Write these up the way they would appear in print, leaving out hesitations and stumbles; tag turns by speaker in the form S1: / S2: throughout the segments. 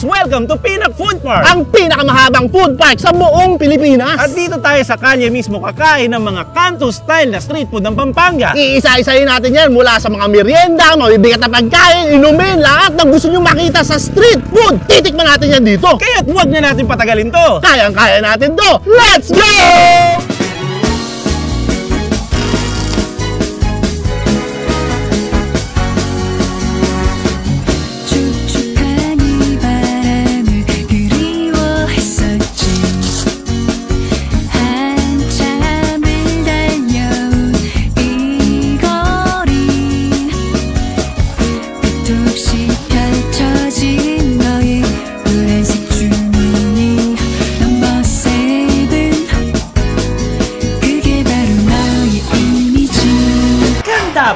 S1: Welcome to Pinac Food Park!
S2: Ang pinakamahabang food park sa buong Pilipinas!
S1: At dito tayo sa kalye mismo kakain ng mga kanto-style na street food ng Pampanga.
S2: Iisa-isahin natin yan mula sa mga merienda, mabibigat na pagkain, inumin, lahat ng gusto nyo makita sa street food. Titikman natin yan dito.
S1: Kaya't huwag na natin patagalin to.
S2: Kayang-kaya natin to. Let's go!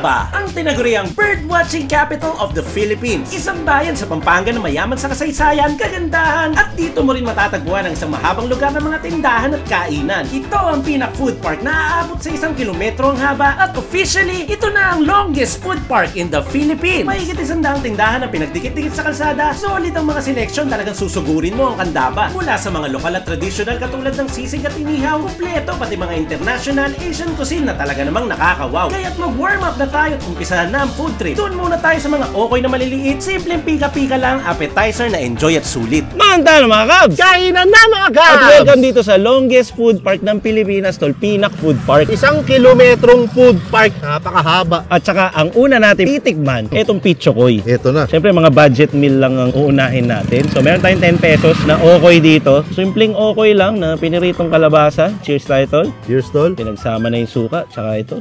S1: Ang tinaguriang bird-watching capital of the Philippines. Isang bayan sa Pampanga na mayaman sa kasaysayan, kagandahan, at dito mo rin matatagpuan ang isang mahabang lugar ng mga tindahan at kainan. Ito ang Pinac Food Park na aabot sa 1 kilometro ang haba at officially, ito na ang longest food park in the Philippines. Mahigit 100 tindahan na pinagdikit-dikit sa kalsada. Solid ang mga seleksyon, talagang susugurin mo ang kandaba. Mula sa mga lokal at traditional katulad ng sisig at inihaw, kumpleto pati mga international Asian cuisine na talaga namang nakakawaw. Kaya't mag-warm up na tayo at umpisahan na ang food trip. Doon muna tayo sa mga okoy na maliliit, simpleng pika-pika lang, appetizer na enjoy at sulit. Manta na mga kabs!
S2: Kainan na mga kabs!
S1: At welcome dito sa longest food park ng Pilipinas, tol, Pinac Food Park.
S2: 1 kilometrong food park, napakahaba.
S1: At saka ang una natin titikman, itong pichokoy.
S2: Ito na.
S1: Siyempre mga budget meal lang ang uunahin natin. So meron tayong 10 pesos na okoy dito. Simpleng okoy lang na piniritong kalabasa. Cheers tayo, tol.
S2: Cheers, tol.
S1: Pinagsama na yung suka, tsaka ito.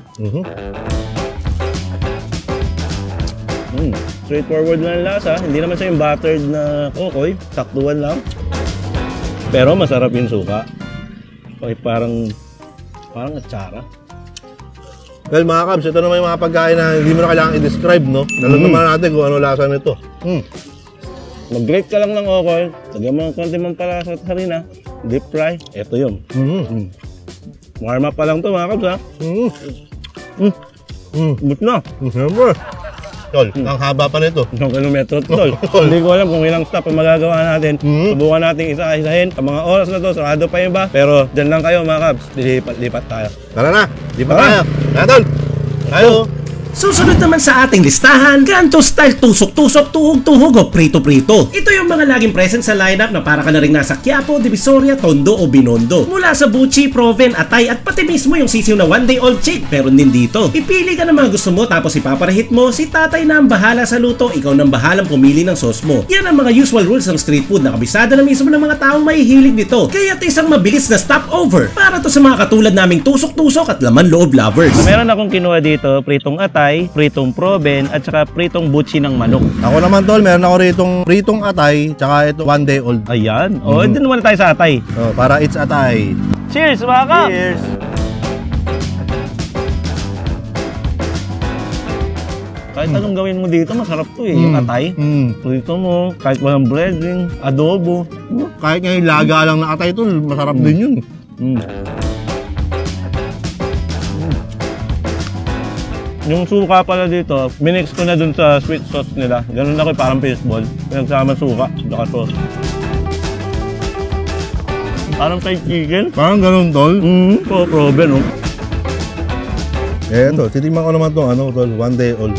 S1: Straightforward lang ang lasa. Hindi naman siya yung buttered na okoy. Saktuan lang. Pero masarap yung suka. Okay, parang atsara.
S2: Well mga kabs, ito naman yung mga pagkain na hindi mo na kailangan i-describe, no? Alam naman natin kung ano lasa nito.
S1: Mag-grate ka lang ng okoy. Lagyan mo ng konti mong palasa at harina. Deep fry. Ito yun. Warm up pa lang to mga kabs, ha? But na.
S2: Siyempre. Tol, ang haba pa nito.
S1: 1 kilometro, tol. Hindi ko alam kung ilang stop ang magagawa natin. Subukan natin isa-isahin. Ang mga oras na to, sarado pa yung ba? Pero dyan lang kayo mga kabs. Lipat tayo.
S2: Tara na, lipat tayo. Tara, tol. Tayo.
S1: Susunod naman sa ating listahan, kanto style tusok-tusok, tuhog-tuhog o prito-prito. Ito yung mga laging present sa lineup na para ka na rin nasa Quiapo, Divisoria, Tondo o Binondo. Mula sa Buchi, Proven, Atay at pati mismo yung sisiw na 1-day-old chick, pero din dito. Ipili ka ng mga gusto mo tapos ipaparahit mo, si tatay na ang bahala sa luto, ikaw nang bahalang pumili ng sauce mo. Yan ang mga usual rules ng street food na kabisado na mismo ng mga taong mahihilig dito. Kaya't isang mabilis na stopover para to sa mga katulad naming tusok-tusok at laman-loob lovers. Meron akong kinuha dito, pritong atay, pritong proben, at saka pritong butchi ng manok.
S2: Ako naman, tol, meron ako ritong pritong atay, tsaka ito 1-day-old.
S1: Ayan. O, din naman tayo sa atay.
S2: Oh, para it's atay.
S1: Cheers, mga kap!
S2: Cheers!
S1: Kahit anong gawin mo dito, masarap to eh. Yung atay. Prito mo, kahit walang breading, adobo.
S2: Kahit ngayon laga lang na atay, tol, masarap din yun.
S1: Yung suka pala dito, minix ko na dun sa sweet sauce nila. Ganun ako parang fishball. Pinagsama suka, saka sauce. Parang fried chicken.
S2: Parang ganun, tol.
S1: So, proven, oh.
S2: Eto, titigman ko naman itong tol, 1-day-old.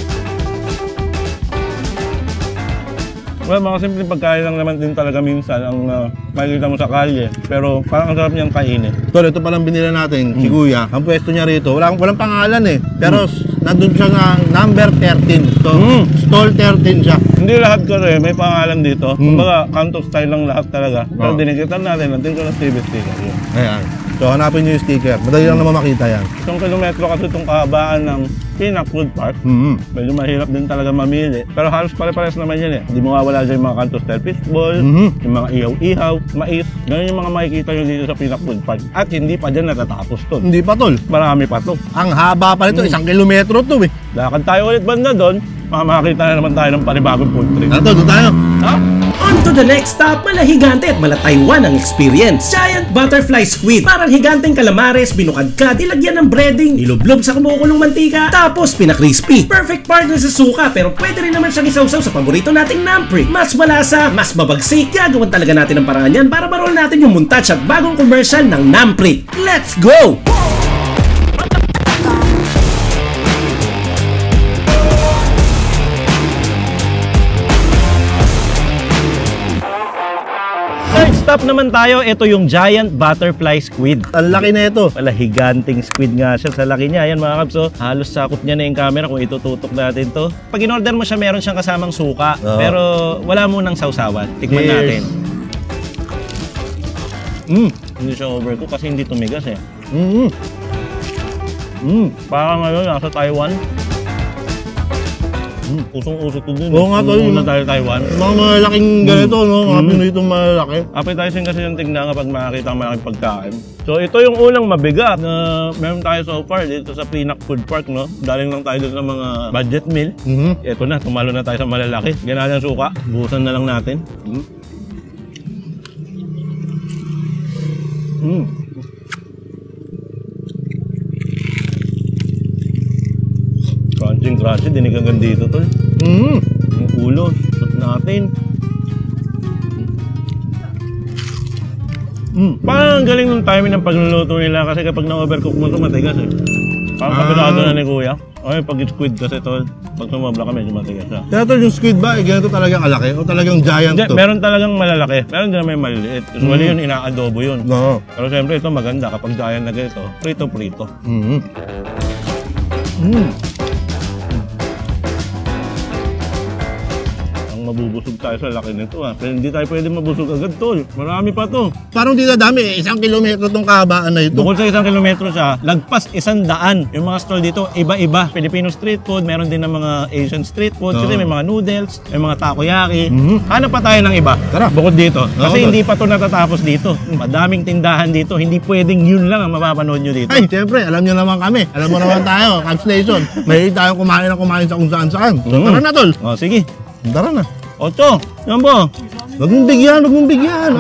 S1: Well, mga simpleng pagkain lang naman din talaga minsan ang makikita mo sa kalye. Pero parang ang sarap niyang kainin.
S2: Tol, ito palang binila natin, si Kuya. Ang pwesto niya rito, walang pangalan eh. Pero nandun siya nga number 13. So, stall 13 siya.
S1: Hindi lahat kasi may pangalan dito. Kumbaga, kanto style lang lahat talaga. Pero dinikitan natin, natin ko na TV sticker.
S2: Ayan. So, hanapin niyo yung sticker. Madali lang naman makita yan.
S1: 1 kilometro kasi itong kahabaan ng Pinac Food Park. Medyo mahirap din talaga mamili. Pero halos pare-pares naman yan eh. Hindi mo wala dyan yung mga kanto style fishball, yung mga ihaw-ihaw, mais. Ganun yung mga makikita nyo dito sa Pinac Food Park. At hindi pa dyan natatapos to.
S2: Hindi pa, tol.
S1: Marami pa to.
S2: Ang haba pa nito, 1 kilometro to eh.
S1: Lakad tayo ulit banda doon. Makakita na naman tayo ng panibagong food trip.
S2: Doon tayo.
S1: Ha? the next stop, mala higante at mala Taiwan ang experience. Giant butterfly squid. Parang higanteng calamares, binukadkad, ilagyan ng breading, ilublob sa kumukulong mantika, tapos pinakrispy. Perfect partner sa suka, pero pwede rin naman siyang isawsaw sa paborito nating nampri. Mas malasa, mas mabagsik, gagawan talaga natin ang paraan yan para maroon natin yung montage at bagong commercial ng nampri. Let's go!
S3: Stop naman tayo, ito yung giant butterfly squid.
S2: Ang laki na ito.
S3: Wala, higanting squid nga siya sa laki niya. Ayan mga kabs, oh. Halos sakop niya na yung camera kung itututok natin to. Pag in-order mo siya, meron siyang kasamang suka. Pero wala munang sausawan. Tikman natin. Hindi siya overcook kasi hindi tumigas eh. Parang ngayon, nasa Taiwan. Usong-uso to din.
S2: Oo nga tol.
S3: Una tayo Taiwan.
S2: Mga malaking ganito, no? Mga Pinoy itong malalaki.
S3: Appetizing kasi yung tignan kapag makakita ang malaking pagkain. So ito yung unang mabigat na meron tayo so far dito sa Pinac Food Park, no? Daling lang tayo dun sa mga budget meal. Ito na, tumalo na tayo sa malalaki. Ganyan ang suka. Buhusan na lang natin. Crunchy, dinigagan dito, tol. Yung ulo, shoot natin. Parang ang galing ng timing ng pagluluto nila kasi kapag na-overcook mo ito, matigas eh. Parang kapitado na ni Kuya. Okay, pag squid kasi, tol, pag sumobra ka, medyo matigas siya.
S2: Kaya tol, yung squid ba, ganito talagang kalaki o talagang giant to?
S3: Meron talagang malalaki. Meron din may maliliit. Usually yun, ina-adobo yun.
S2: No.
S3: Pero siyempre ito maganda kapag giant na ganito, prito-prito. Mabubusog tayo sa laki nito pero hindi tayo pwede mabusog agad, tol. Marami pa to.
S2: Parang di na dami, 1 kilometro tong kahabaan na ito.
S3: Bukod sa 1 kilometro siya, lagpas 100. Yung mga stall dito, iba-iba. Filipino street food, meron din ng mga Asian street food, kasi may mga noodles, may mga takoyaki. Hanap pa tayo ng iba.
S2: Tara.
S3: Bukod dito. Kasi hindi pa to natatapos dito. Madaming tindahan dito, hindi pwedeng yun lang ang mapapanood nyo dito.
S2: Ay, siyempre, alam nyo naman kami. Alam mo naman tayo, Camp Station. May tayong kumain sa kung saan-saan. Tara na, tol.
S3: O, sige.
S2: Tara na.
S3: Ocho, yan ba?
S2: Huwag mong bigyan.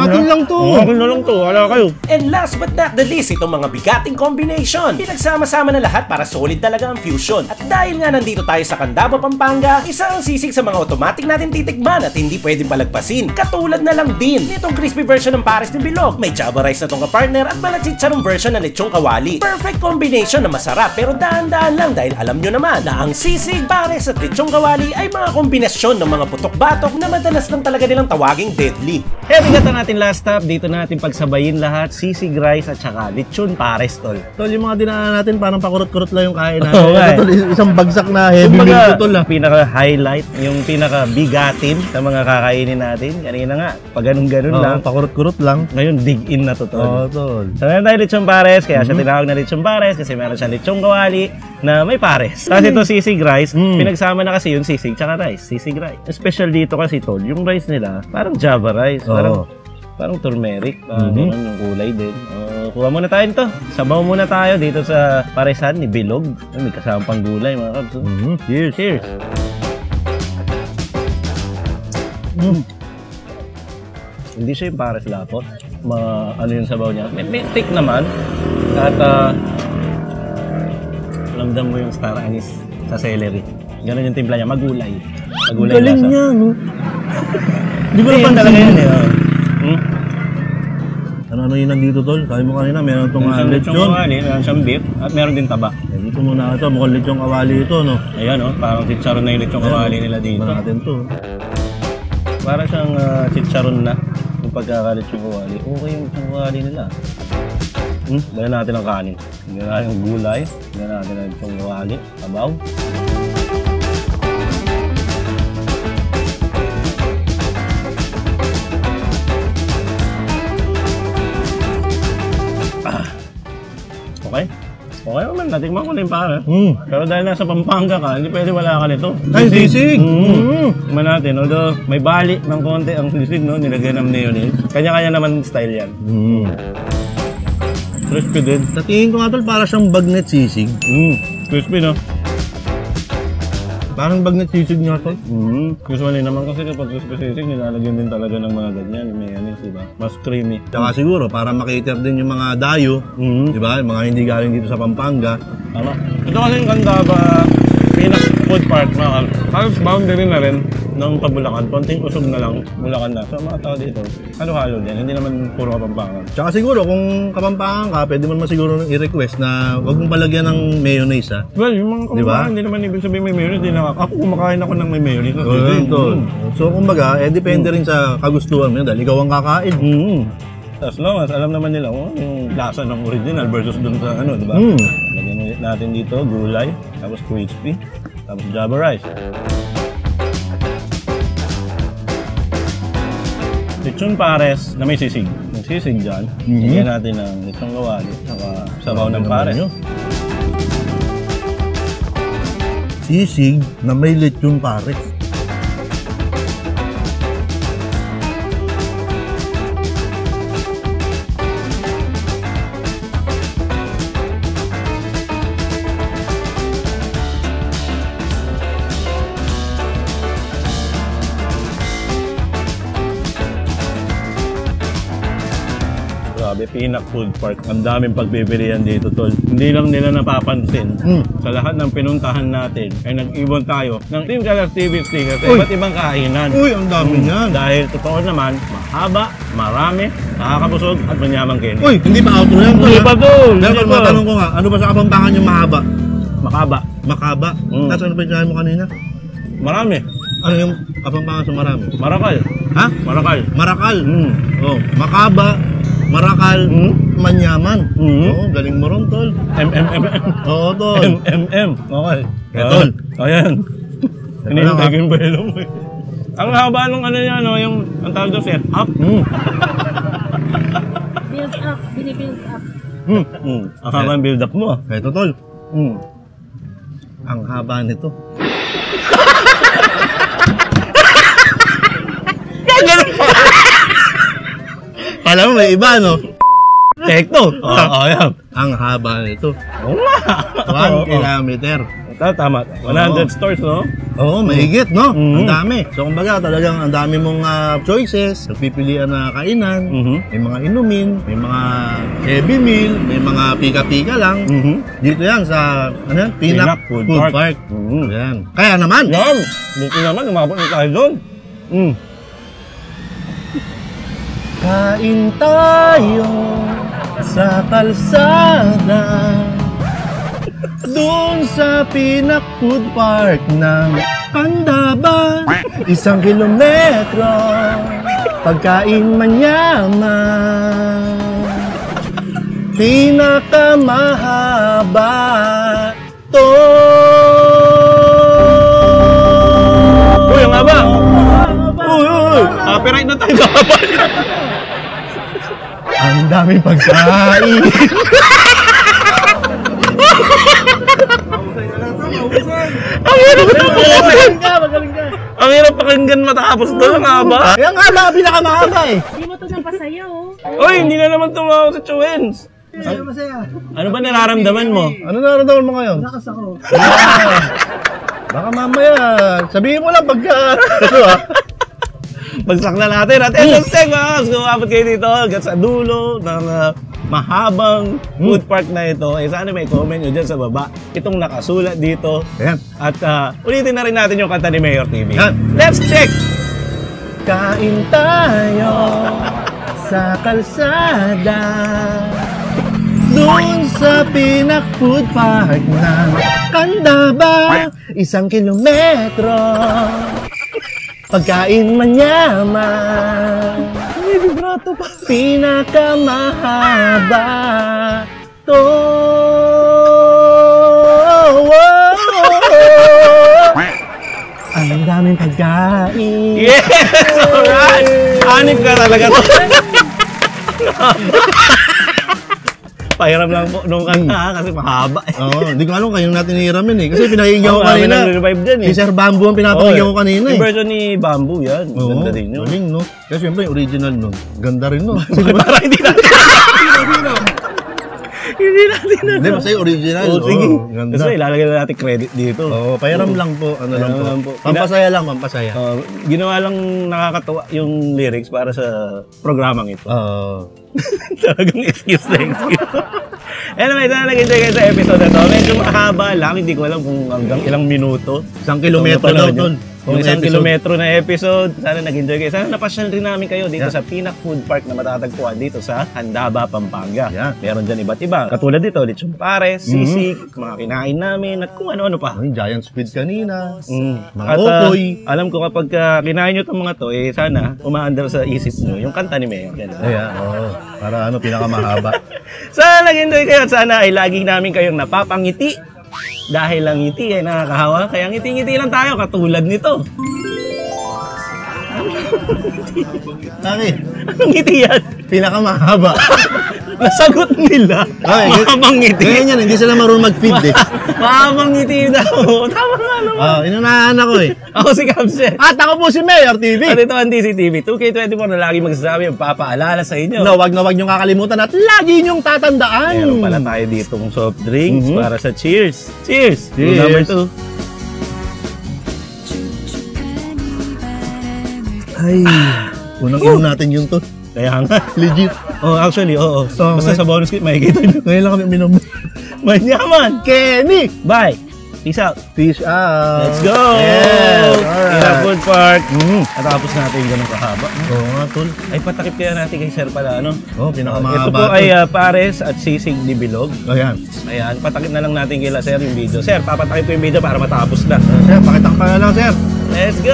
S2: Atin lang to.
S3: Akin na lang to, wala kayo.
S1: And last but not the least, itong mga bigating combination. Pinagsama-sama na lahat para solid talaga ang fusion. At dahil nga nandito tayo sa Candaba, Pampanga, isa ang sisig sa mga automatic natin titikman at hindi pwedeng palagpasin. Katulad na lang din nitong crispy version ng pares ng bilog. May java rice na tong kapartner at malatsitsarong version ng lechong kawali. Perfect combination na masarap pero daan-daan lang dahil alam nyo naman na ang sisig, pares at lechong kawali ay mga kombinasyon ng mga putok-batok na madalas lang talaga nilang tawaging deadly.
S3: Kaya bigatan natin last stop, dito natin pagsabayin lahat, sisig rice at saka lechon pares, tol.
S2: Tol, yung mga dinaanan natin, parang pakurot-kurot lang yung kain natin.
S3: Oo,
S2: Tol, isang bagsak na heavy meal to, tol.
S3: Pinaka-highlight, yung pinaka-bigatin sa mga kakainin natin. Kanina nga, pag ganun-ganun lang.
S2: Pakurot-kurot lang.
S3: Ngayon, dig in na to, tol.
S2: Oo, tol.
S3: So, meron tayo lechon pares, kaya siya tinawag na lechon pares kasi meron siya lechong kawali na may pares. Tapos ito sisig rice, pinagsama na kasi yung sisig tsaka rice, sisig rice. Special dito kasi, tol, yung rice nila, parang java rice, parang turmeric, ganun yung kulay din. Kuha muna tayo nito. Sabaw muna tayo dito sa paresan ni Bilog. May kasamang pang gulay, mga kabs. Cheers! Cheers! Hindi siya yung pares lapot. Ano yung sabaw niya. May thick naman. At lamdam mo yung star anise sa celery. Ganun yung timpla niya. Magulay. Magulay
S2: galing
S3: lasa.
S2: niya, no?
S3: Di ba napansin talaga yan eh?
S2: Ano yun nandito, tol? Sabi mo kanina, meron itong lechon.
S3: Meron siyang beef at meron din taba.
S2: Dito muna ito, mukhang lechong kawali ito, no?
S3: Ayan, parang chicharon na yung lechong kawali nila dito.
S2: Tignan natin to.
S3: Parang siyang chicharon na yung pagkakalechong kawali. Okay yung lechong kawali nila. Bayan natin ang kanin. Bayan natin ang gulay. Bayan natin ang lechong kawali. Abaw. Okay? Okay naman, natikman ko na yung pares. Pero dahil nasa Pampanga ka, hindi pwede wala ka nito.
S2: Ay, sisig!
S3: Tignan natin, although may bali ng konti ang sisig, no? Nilagyan ng mayonnaise. Kanya-kanya naman style yan. Crispy din.
S2: Sa tingin ko nga, tol, para siyang bagnet sisig.
S3: Crispy, no?
S2: Parang bagnet sisig nga to.
S3: Usually naman kasi kapag sisig, nilalagyan din talaga ng mga ganyan. May diba? Mas creamy.
S2: Tsaka siguro, para makiter din yung mga dayo, di ba? Yung mga hindi galing dito sa Pampanga.
S3: Tama. Ito kasi yung Candaba Pinak Food Park na halos boundary na rin ng Pabulacan. Konting usog na lang, Bulacan na. So mga tao dito, halo-halo din. Hindi naman puro Kapampangan.
S2: Tsaka siguro, kung Kapampangan ka, pwede mo naman siguro i-request na huwag mong palagyan ng mayonnaise, ha?
S3: Well, yung mga Kapampangan, hindi naman ibig sabihin may mayonnaise. Ako kumakain ako ng may mayonnaise.
S2: So, kumbaga, depende rin sa kagustuhan mo yun dahil ikaw ang kakain.
S3: As long as alam naman nila yung lasa ng original versus dun sa ano, di ba? Lagyan ulit natin dito, gulay, tapos crispy, tapos Java rice. Lechon pares na may sisig. Yung sisig dyan, lagyan natin ng lechon kawali, saka sabaw ng pares.
S2: Sisig na may lechon pares.
S3: Grabe, Pinak Food Park. Ang daming pagpipilian dito, tol. Hindi lang nila napapansin. Sa lahat ng pinuntahan natin, ay nag-ibon tayo ng Team Kalas TV sticker sa iba't ibang kainan.
S2: Uy, ang dami niyan.
S3: Dahil totoo naman, mahaba, marami, nakakabusog at manyamang kainin.
S2: Uy, hindi pa outro yan, tol.
S3: Hindi pa, tol.
S2: Pero pag matanong ko nga, ano ba sa Kapampangan yung mahaba?
S3: Makaba.
S2: Makaba? Tapos ano ba yung sinabi mo kanina?
S3: Marami.
S2: Ano yung Kapampangan sa marami?
S3: Marakal.
S2: Ha?
S3: Marakal.
S2: Marakal. Oh, makaba, marakal, manyaman. Oo, galing mo ron, tol. Oo, tol.
S3: Okay.
S2: Tol.
S3: Ayan. Hinihintay
S2: lang,
S3: ko yung belo mo eh. Ang haba nung ano yan, no, yung ang tawag doon, set up.
S4: Build up, binibuild up.
S3: Ang haba ang build up mo ah.
S2: Eto, tol. Ang haba nito. Kala mo may iba, no?
S3: Tekno. Ayan.
S2: Ang haba nito.
S3: Oo nga.
S2: 1 kilometer.
S3: Tama. 100 stores, no?
S2: Oo, mahigit, no? Ang dami. So, kumbaga, talagang ang dami mong choices, pipilian na kainan, may mga inumin, may mga heavy meal, may mga pika-pika lang. Dito yan sa, ano yan? Pinak Food Park. Yan. Kaya naman.
S3: Yan. Buti naman, umabot na tayo doon.
S2: Kain tayo sa kalsada doon sa Pinak Food Park ng Candaba. 1 kilometro, pagkain manyaman, pinakamahaba to.
S3: Uy, ang haba! Uy! Copyright na tayo kapal!
S2: Ang daming pagkain.
S3: Ang hirap pakinggan matapos doon, ang haba.
S2: Kaya nga ba, pinakamahaba eh.
S4: Hindi mo to napasaya, oh.
S3: Uy, hindi na naman tumawa sa Chuens. Ano ba nararamdaman mo?
S2: Ano nararamdaman mo ngayon? Lakas ako. Baka mamaya, sabihin mo lang pagka...
S3: Bagsak na natin at end of segments! Kung umabot kayo dito hanggang sa dulo ng mahabang food park na ito, sana may comment nyo dyan sa baba itong nakasulat dito.
S2: Ayan.
S3: At ulitin na rin natin yung kanta ni Mayor TV.
S2: Ayan.
S3: Let's check!
S2: Kain tayo sa kalsada doon sa Pinak Food Park ng Candaba. 1 kilometro, pagkain manyaman, may vibrato pa, pinakamahaba to. Ang daming pagkain.
S3: Yes! Alright! Anip ka talaga to. Pahiram lang po nung kanta kasi mahaba.
S2: Oo, hindi ko alam kayo natin nihiramin eh. Kasi pinakinggan ko kanina.
S3: Revive din eh.
S2: Si Sir Bamboo ang pinapakinggan ko kanina eh.
S3: Yung version ni Bamboo yan.
S2: Oo,
S3: Ganda din yun.
S2: galing no. Kasi siyempre yung original nun. Ganda rin no.
S3: Parang hindi natin. Hindi natin na.
S2: Hindi, masaya original.
S3: Oo, sige.
S2: Ganda.
S3: Kasi ilalagay na natin credit dito.
S2: Oo, pahiram lang po. Ano lang po.
S3: lang po.
S2: Pampasaya lang, pampasaya.
S3: Ginawa lang nakakatuwa yung lyrics para sa programang ito.
S2: Oo.
S3: Talagang excuse na excuse. Anyway, sana nag-enjoy kayo sa episode na to. Medyo mahaba lang, hindi ko alam kung hanggang ilang minuto.
S2: 1 kilometro daw doon.
S3: Kung 1 kilometro na episode, sana nag-enjoy kayo. Sana napasyal rin namin kayo dito sa Pinac Food Park na matatagpuan dito sa Handaba, Pampanga. Meron dyan iba't iba. Katulad dito, lechon pares, sisig, mga kinain namin, at kung ano-ano pa.
S2: Ay, giant squid kanina. Mga
S3: At
S2: okoy.
S3: alam ko kapag kinain nyo itong mga to, sana umaandar sa isip nyo yung kanta ni Mayor.
S2: Ayan, oo. Para pinakamahaba.
S3: Sana nag-enjoy kayo at sana ay lagi namin kayong napapangiti. Dahil lang ngiti ay nakakahawa, kaya ngiti-ngiti lang tayo katulad nito.
S2: Bakit?
S3: Anong ngiti yan?
S2: Pinakamahaba.
S3: Nasagot nila. Mahabang ngiti.
S2: Ganyan yan, hindi sila marunong mag-feed eh.
S3: Mahabang ngiti daw. Tama nga naman.
S2: Inunahan ako eh.
S3: Ako si Kapse.
S2: At ako po si Mayor TV.
S3: At ito ang DCTV 2K24 na lagi magsasabi, magpapaalala sa inyo.
S2: No, wag na wag niyong kakalimutan at lagi niyong tatandaan.
S3: Meron pala tayo ditong soft drinks para sa cheers. Cheers!
S2: Cheers.
S3: Number 2.
S2: Ay, unang natin yung to.
S3: Kaya nga.
S2: Legit.
S3: Actually, oo. Basta sa bonus clip, makikita nyo.
S2: Ngayon lang kami uminom.
S3: Manyaman!
S2: Kenny!
S3: Bye! Peace out!
S2: Peace out!
S3: Let's go!
S2: Yes! Alright!
S3: Pinac Food Park! Natapos natin yung ganun kahaba.
S2: Oo nga, tol.
S3: Ay, patakip kaya natin kay Sir pala, ano?
S2: Oo, pinakamahaba.
S3: Ito po ay pares at sisig ni Bilog.
S2: Ayan.
S3: Ayan, patakip na lang natin kila Sir yung video. Sir, papatakip ko yung video para matapos na.
S2: Sir, pakitakpan na lang, sir.
S3: Let's go!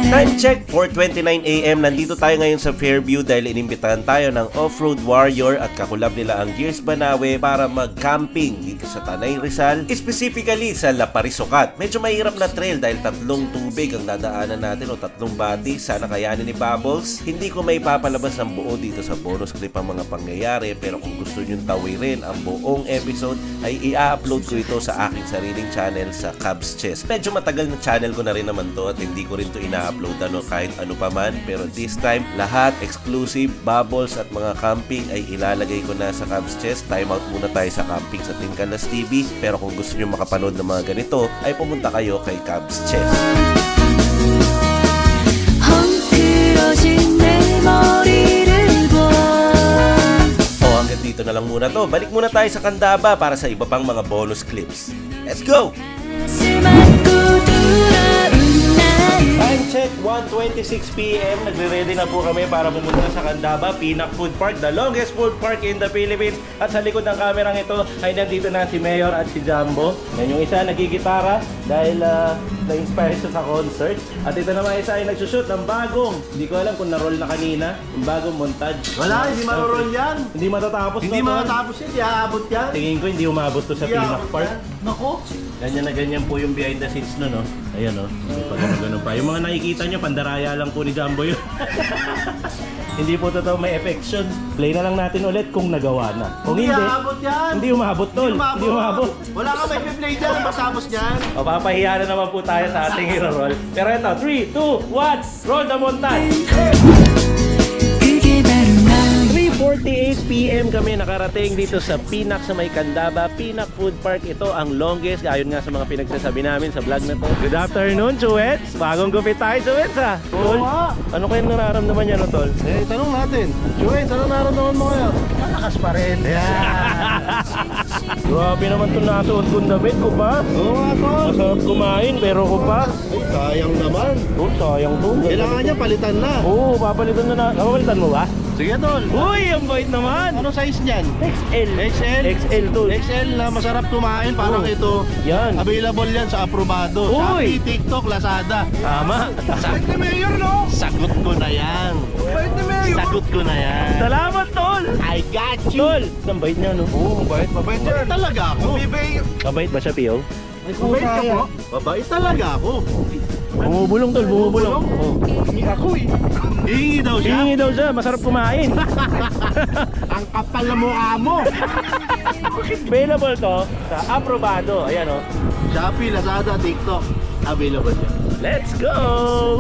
S1: Time check, 4:29 AM. Nandito tayo ngayon sa Fairview dahil inimbitahan tayo ng Off-Road Warrior at kakulab nila ang Gears Banawe para mag-camping dito sa Tanay Rizal, specifically sa La Parisukat. Medyo mahirap na trail dahil 3 tubig ang dadaanan natin o 3 bati. Sana kayanin ni Bubbles. Hindi ko may papalabas ng buo dito sa bonus clip ang mga pangyayari, pero kung gusto nyo tawirin ang buong episode ay i-upload ko ito sa aking sariling channel sa Cubs Chess. Medyo matagal na channel ko na rin naman to at hindi ko rin to ina-upload kahit ano pa man, pero this time lahat exclusive, Bubbles at mga camping ay ilalagay ko na sa Cubs Chess. Time out muna tayo sa camping sa Team Canlas TV, pero kung gusto nyo makapanood ng mga ganito ay pumunta kayo kay Cubs Chess. Hanggang dito na lang muna to. Balik muna tayo sa Candaba para sa iba pang mga bonus clips. Let's go! Time check, 1:26 PM. Nagre-ready na po kami para pumunta sa Candaba, Pinac Food Park, the longest food park in the Philippines. At sa likod ng kamerang ito ay nandito na si Mayor at si Jumbo. Yan yung isa nagigitara dahil na-inspire siya sa concert. At ito naman isa ay nagsushoot ng bagong, hindi ko alam kung na-roll na kanina, yung bagong montage.
S2: Wala, hindi marurol yan.
S3: Hindi matatapos.
S2: Hindi
S3: no,
S2: matatapos yan, di aabot yan.
S3: Tingin ko hindi umabot to sa Pinac Park.
S2: Naku.
S3: Ganyan na ganyan po yung behind the scenes no, no? Ayan, no? May pag-ganun pa. Yung mga nakikita nyo, pandaraya lang po ni Jumbo yun. Hindi po totoo may affection. Play na lang natin ulit kung nagawa na. Kung hindi,
S2: aabot yan.
S3: hindi umabot, tol. Hindi umabot.
S2: Wala ka may play dyan, masamos dyan.
S3: O, papahiya na naman po tayo sa ating hero-roll. Pero ito, 3, 2, 1, roll the montage! 3:48 PM kami nakarating dito sa Pinac sa may Candaba, Pinac Food Park. Ito ang longest, ayon nga sa mga pinagsasabi namin sa vlog na to. Good afternoon, Chuets! Bagong gupit tayo, Chuets, ha? Tol, ano kayo nararamdaman niya, no, Tol?
S2: Tanong natin. Chuets, ano nararamdaman mo ngayon? Malakas pa rin.
S3: Grabe naman itong nasuot kong damit ko ba?
S2: Oo nga, Tol.
S3: Masarap kumain, pero ko pa.
S2: Ay, sayang naman.
S3: Oh, sayang to.
S2: Kailangan niya palitan na.
S3: Oo, papalitan na. Napapalitan mo ba?
S2: Sige, Tol.
S3: Uy, ang bait naman!
S2: Ano size niyan?
S3: XL.
S2: XL?
S3: XL, Tol.
S2: XL na masarap kumain. Parang ito.
S3: Yan.
S2: Available yan sa Aprobado.
S3: Uy!
S2: Shopee, TikTok, Lazada.
S3: Tama.
S2: Bait ni Mayor, no? Sagot ko na yan. Bait ni Mayor. Sagot ko na yan.
S3: Salamat, Tol!
S2: I got you.
S3: Tol! Ang bait niya, no?
S2: Oo, mabait yan. Talaga ako.
S3: Mabait ba siya, Pio?
S2: Mabait ka po? Mabait talaga ako.
S3: Bumubulong, Tol. Bumubulong. Oh.
S2: Ako eh. Hihingi daw siya.
S3: Hihingi daw siya. Masarap kumain.
S2: Ang kapal na mukha mo.
S3: Available to sa Aprobado. Ayan, oh.
S2: Shopee, Lazada, TikTok. Available yan.
S3: Let's go!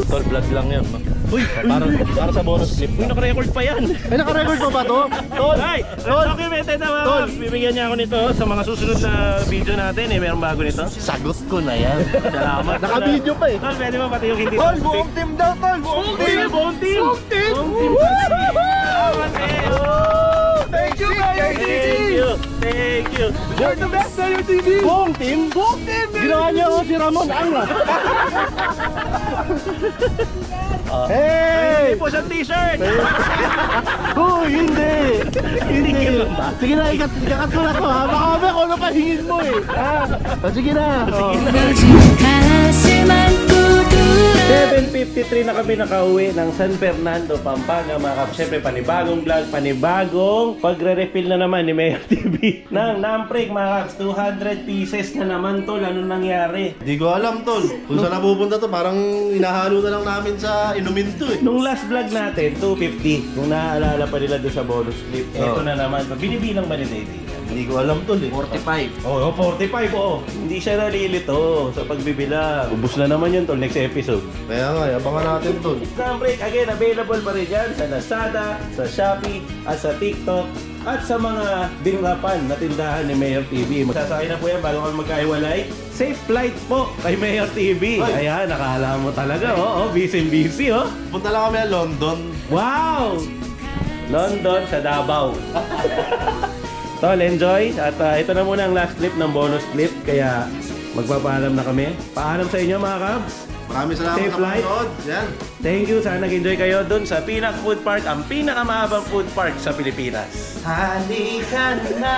S2: Tol, vlog lang yan.
S3: Uy,
S2: Para sa bonus clip.
S3: uy, naka-record pa yan.
S2: Ay, naka-record mo ba to? Tol!
S3: Ay, documented na mga Kabs. Bibigyan niya ako nito sa mga susunod na video natin eh. Meron bago nito.
S2: Sagot ko na yan.
S3: Salamat.
S2: Naka-video pa eh.
S3: Tol, pwede mo pati yung hindi
S2: Tol, buong team daw, Tol! Buong team!
S3: Buong team!
S2: Buong team!
S3: Buong team! Salamat eh!
S2: Thank you, Mayor TV!
S3: Thank you! Thank you!
S2: You're the best, Mayor TV!
S3: Buong team?
S2: Buong team!
S3: Ginawa niya ako si Ramon Angas.
S2: Hey!
S3: Hindi po siyang t-shirt!
S2: Uy, hindi! Hindi!
S3: ba?
S2: Sige na, ikakat ko na to ha! Baka kami kung ano pa hingin mo eh! Sige na!
S3: 7:53 na kami nakauwi ng San Fernando, Pampanga mga Kabs. Siyempre panibagong vlog, panibagong pagre-refill na naman ni Mayor TV ng Nampreg mga Kabs. 200 pieces na naman tol. Ano nangyari?
S2: Di ko alam, Tol. Kung saan napupunta to, parang hinahalo na lang namin sa inumin to eh.
S3: Nung last vlog natin, 250. Kung naaalala pa nila doon sa bonus clip. Ito na naman. Binibilang ba ni Dede?
S2: Hindi ko alam, Tol eh.
S3: 45. Oo, 45 oo. Hindi siya nalilito sa pagbibilang. Ubus na naman yun tol, next episode.
S2: Kaya nga, abangan natin, Tol.
S3: Nampreg, again, available pa rin yan sa Lazada, sa Shopee, at sa TikTok, at sa mga dinrapan na tindahan ni Mayor TV. Magsasakay na po yan bago kami magkahiwalay. Safe flight po kay Mayor TV.
S2: Ay.
S3: Ayan, nakala mo talaga, oh, busy, oh.
S2: Punta lang kami sa London.
S3: Wow! London sa Davao. Tol, enjoy. At ito na muna ang last clip ng bonus clip. Kaya magpapaalam na kami. Paalam sa inyo mga Kabs.
S2: Maraming salamat
S3: Safe
S2: sa
S3: flight.
S2: panonood. Yan.
S3: Thank you. Sana nag-enjoy kayo dun sa Pinak Food Park. Ang pinakamahabang food park sa Pilipinas. Halika na.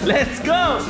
S3: Let's go!